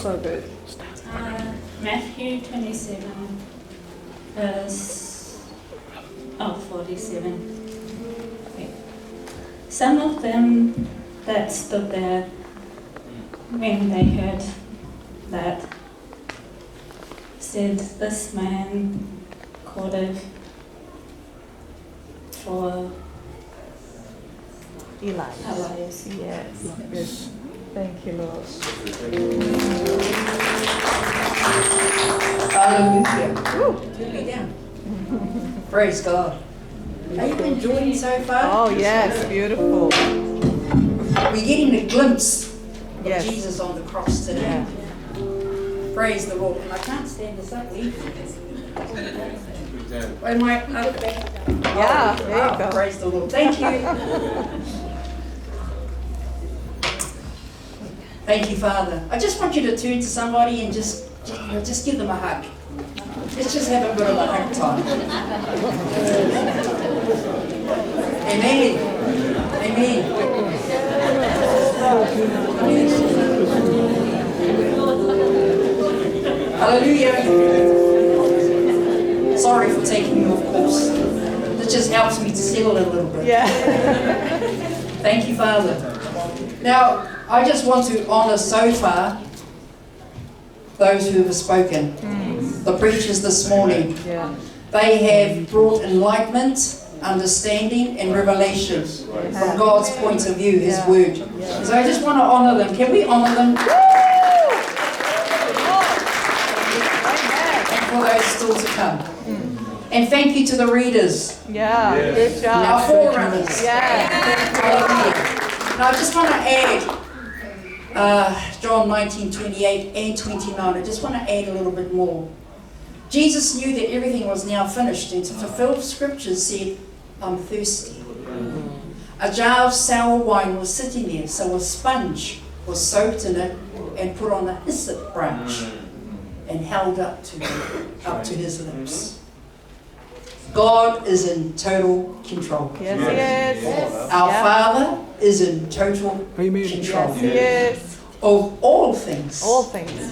So good. Matthew 27, verse 47. Okay. Some of them that stood there when they heard that said, "This man calleth for Elias." Yes. Good. Thank you, Lord. Hallelujah. Turn me down. Praise God. Are you enjoying so far? Oh, yes. Beautiful. We're getting a glimpse Yes. of Jesus on the cross today. Yeah. Praise the Lord. And I can't stand this up, Lee. Am I up? Yeah, there you go. Praise the Lord. Thank you. Thank you, Father. I just want you to turn to somebody and just give them a hug. Let's just have a bit of a hug time. Amen. Amen. Hallelujah. Sorry for taking you off course. It just helps me to settle it a little bit. Yeah. Thank you, Father. Now, I just want to honour so far those who have spoken. The preachers this morning. Yeah. They have brought enlightenment, understanding and revelation from God's point of view, His Word. So I just want to honour them. Can we honour them? And for those still to come. And thank you to the readers. Yeah. Good job. Our forerunners. Yeah. Hallelujah. Now I just want to add John 19:28 and 29. I just want to add a little bit more. Jesus knew that everything was now finished, and to fulfill scriptures said, "I'm thirsty." A jar of sour wine was sitting there, so a sponge was soaked in it and put on a hyssop branch and held up to his lips. God is in total control. Yes, He is. Our Father is in total control Yes, He is. of all things. All things.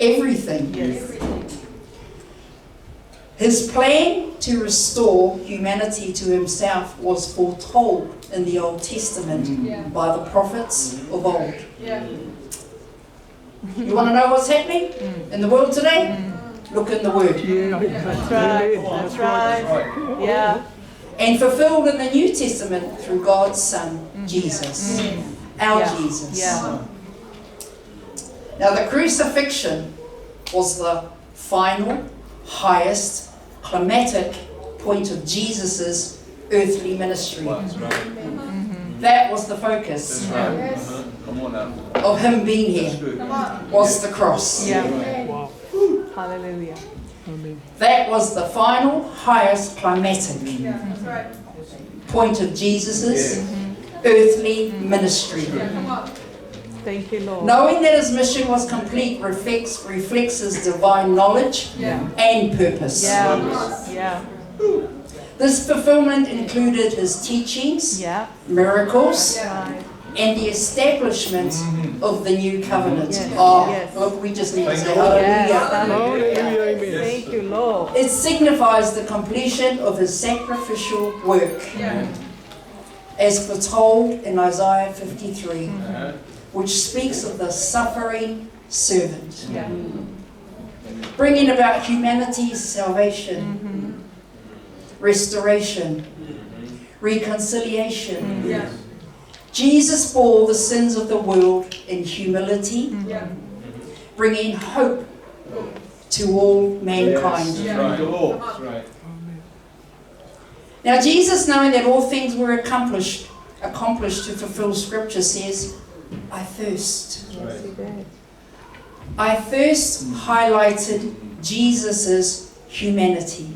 Everything. Yes. His plan to restore humanity to Himself was foretold in the Old Testament by the prophets of old. You want to know what's happening in the world today? Look in the Word. That's right. That's right. Yeah. And fulfilled in the New Testament through God's Son, Jesus. Our Jesus. Yeah. Now the crucifixion was the final, highest, climatic point of Jesus' earthly ministry. That was the focus of Him being here, was the cross. Yeah. Hallelujah. That was the final, highest, climatic point of Jesus' earthly ministry. Thank you, Lord. Knowing that His mission was complete reflects His divine knowledge and purpose. Yeah. This fulfillment included His teachings, miracles, and the establishment of the new covenant. Look, we just need to say hallelujah. Thank you, Lord. It signifies the completion of His sacrificial work, as foretold in Isaiah 53, which speaks of the suffering servant, bringing about humanity's salvation, restoration, reconciliation. Jesus bore the sins of the world in humility, bringing hope to all mankind. Now Jesus, knowing that all things were accomplished to fulfill Scripture, says, "I thirst." I thirst highlighted Jesus' humanity.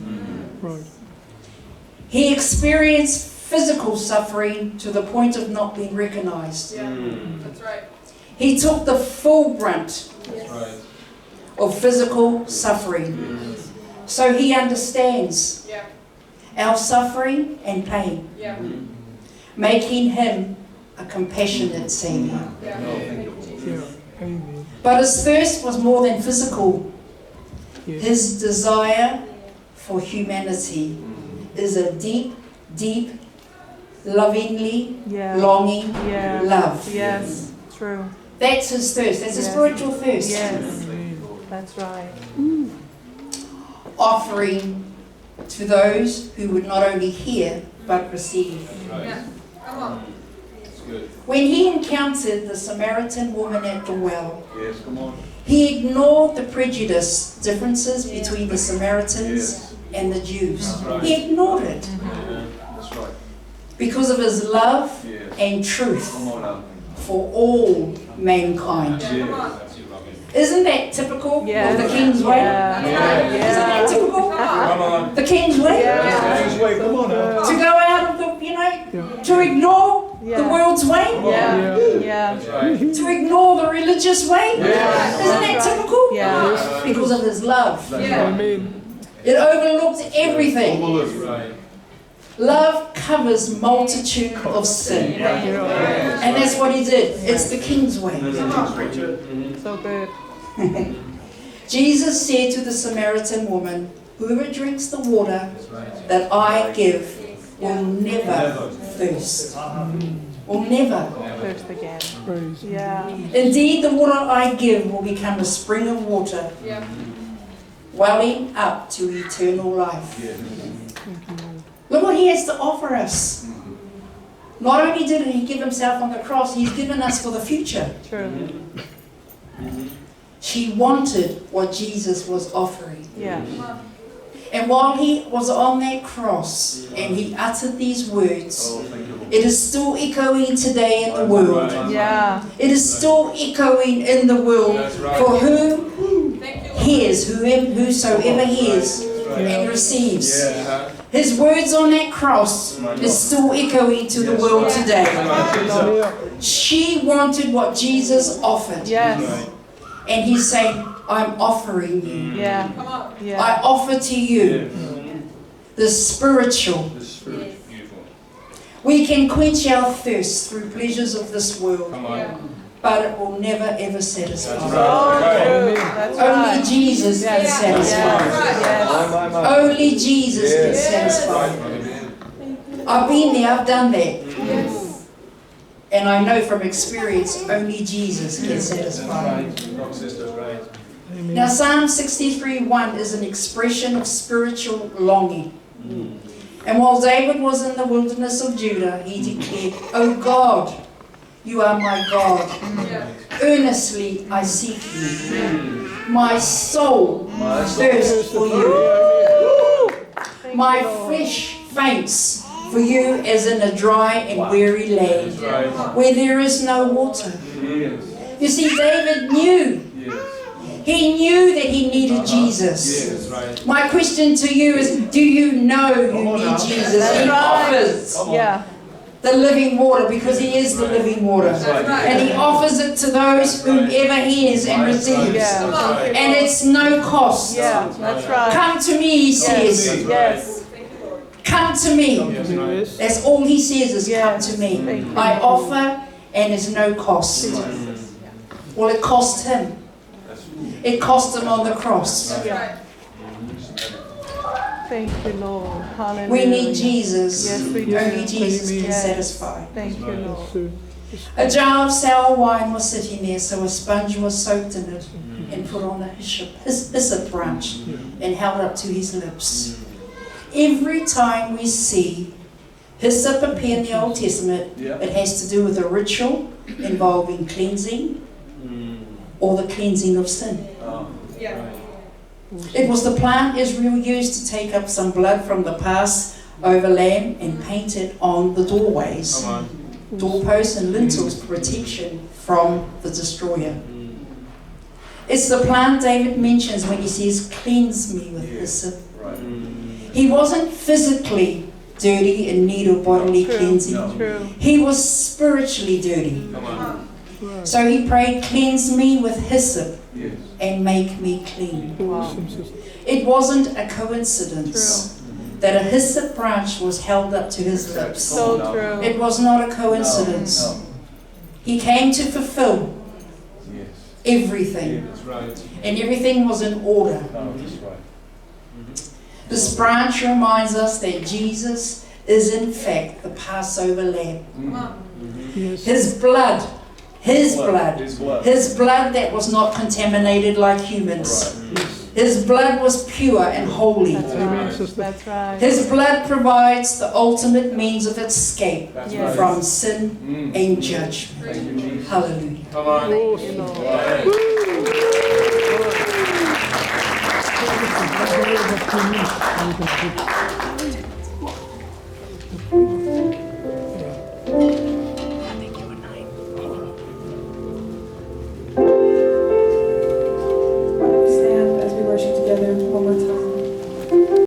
He experienced physical suffering to the point of not being recognized. That's right. He took the full brunt of physical suffering. So He understands our suffering and pain, making Him a compassionate Savior. But his thirst was more than physical. His desire for humanity is a deep, deep, lovingly longing love. Yes, true. That's his thirst. That's a spiritual thirst. Yes, that's right. Offering to those who would not only hear but receive. Yeah. Come on. When he encountered the Samaritan woman at the well, Yes, come on. he ignored the prejudice differences between the Samaritans and the Jews. Right. He ignored it That's right. because of his love Yes. and truth Come on up. for all mankind. Yes. Isn't that typical Yes. of the King's way? Yeah. Isn't that typical? Come on. The King's way? This way, come on now. To go out of the, to ignore the world's way? Yeah, yeah, That's right. To ignore the religious way? Yeah. Isn't that typical? yeah. Because of his love. That's Yeah. right. It overlooked everything. That's right. Love covers multitude of sin. And that's what he did. It's the King's way. So good. Jesus said to the Samaritan woman, whoever drinks the water that I give will never thirst. Will never. Thirst again. Yeah. Indeed, the water I give will become a spring of water, Yeah. welling up to eternal life. Yes. Look what he has to offer us. Not only did he give himself on the cross, he's given us for the future. True. She wanted what Jesus was offering. Yeah. And while he was on that cross and he uttered these words, Oh, thank you, Lord. it is still echoing today in the world. Yeah. It is still echoing in the world That's right. for who Thank you. hears, whosoever hears and receives. Yeah. His words on that cross is still echoing to the world today. She wanted what Jesus offered. Yes. And he's saying, I'm offering you. Yeah. Come on. Yeah. I offer to you the spiritual. The Spirit. Beautiful. We can quench our thirst through pleasures of this world, Come on. but it will never ever satisfy. That's So right. true. That's Only right. Jesus can Yes. satisfy. Yes. Only Jesus can satisfy. I've been there, I've done that. And I know from experience, only Jesus can satisfy. Rock sisters, right. Now Psalm 63:1 is an expression of spiritual longing. And while David was in the wilderness of Judah, he declared, "O God, you are my God. Earnestly I seek you. My soul thirsts for you. My flesh faints for you as in a dry and weary land, Right. where there is no water." Yes. You see, David knew. Yes. He knew that he needed Jesus. Yes, right. My question to you is, do you know you need Jesus? He offers Yeah. the living water because he is the living water. And he offers it to those whomever hears and receives. Yeah. And it's no cost. Yeah. That's right. Come to me, he says. Yes. Come to me. Yes, right. That's all he says is come Yes. to me. Thank you. I offer and it's no cost. Well, it cost him. It cost him on the cross. Yeah. Thank you, Lord. Hallelujah. We need Jesus. Yes, we do. Only Jesus can Yes. satisfy. Thank you, Lord. A jar of sour wine was sitting there, so a sponge was soaked in it and put on a hyssop branch and held up to his lips. Every time we see hyssop appear in the Old Testament, it has to do with a ritual involving cleansing or the cleansing of sin. Yeah. It was the plant Israel used to take up some blood from the Passover lamb and paint it on the doorways, Come on. doorposts and lintels for protection from the destroyer. It's the plant David mentions when he says, "Cleanse me with hyssop." Right. He wasn't physically dirty in need of bodily True. cleansing. No. True. He was spiritually dirty. Come on. So he prayed, "Cleanse me with hyssop Yes. and make me clean." Wow. It wasn't a coincidence that a hyssop branch was held up to his lips. So true. It was not a coincidence. No. He came to fulfill Yes. everything. That's right. And everything was in order. No, that's right. This branch reminds us that Jesus is in fact the Passover lamb. Come on. His blood, His blood, His blood. His blood that was not contaminated like humans. Right. His blood was pure and holy. That's right. That's right. His blood provides the ultimate means of escape That's Yes. right. from sin and judgment. Thank you, Jesus. Hallelujah. Come on. Thank you, Lord. Right.